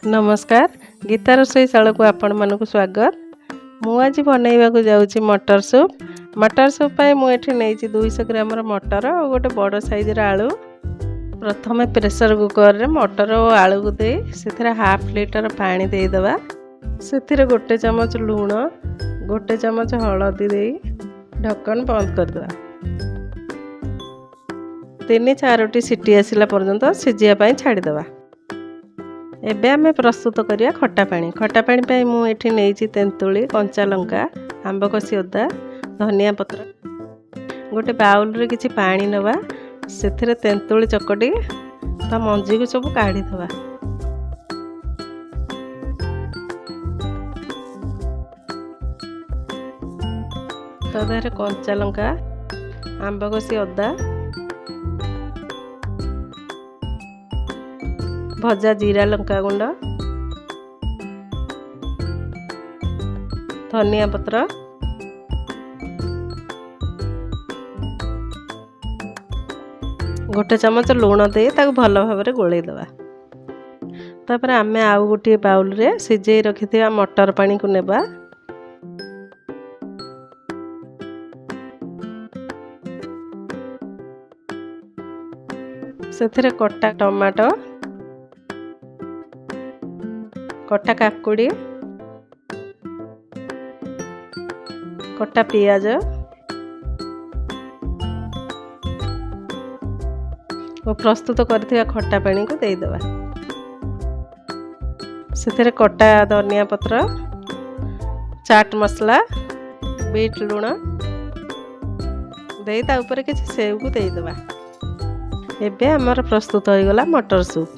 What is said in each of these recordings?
नमस्कार गीता रसोई शाला को आपण मानक स्वागत। मु आज बनैबा को जाउची मटर सूप। मटर सूप पाई मु एठी नेइची 200 ग्राम मटर और गोटे बड़ साइज रा आलू। प्रथमे प्रेशर कुकर रे मटर और आलू को दे सेथरा हाफ लीटर पानी दे दबा। सेथिरे गोटे चमच लूण गोटे चमच हळदी दे ढक्कन बंद कर दबा। 3-4 सीटी आसिला पर्यंत सिजिया पाई छाडी दबा। एबे आमे प्रस्तुत करिया खट्टा पानी पाई मु एठी नेइची तेंतुली कंचा लंका आंबकसी अदा धनिया पत्र गोटे बाउल रे किछि पानी नवा सेथिरे तेंतुली चकटी ता मंजी को सब काढी दबा। तादेहरे कंचा लंका आंबकसी अदा भजा जीरा लंका गुंड धनिया पत्र गोटे चमच लूण दे ताको भल भाव गोले दबा। तापर आमे आउ गोटे बाउल रे सिझे रखिथिया मटर पानी को नेबा। सेथिरे कटा टमाटो कटा काकुड़ी कटा पियाज और प्रस्तुत करथिया खट्टा पानी को दे दबा। सेथिरे कटा धनिया पत्र चाट मसला बीट लूण दे ता ऊपर किछि सेव को दे दबा। एबे हमर प्रस्तुत हो गला मटर सूप।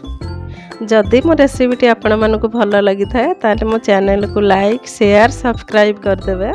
जदि मो रेसिपीटी आपण मानक भल लगी थाए ताले मो चैनल को लाइक शेयर सब्सक्राइब कर देबे।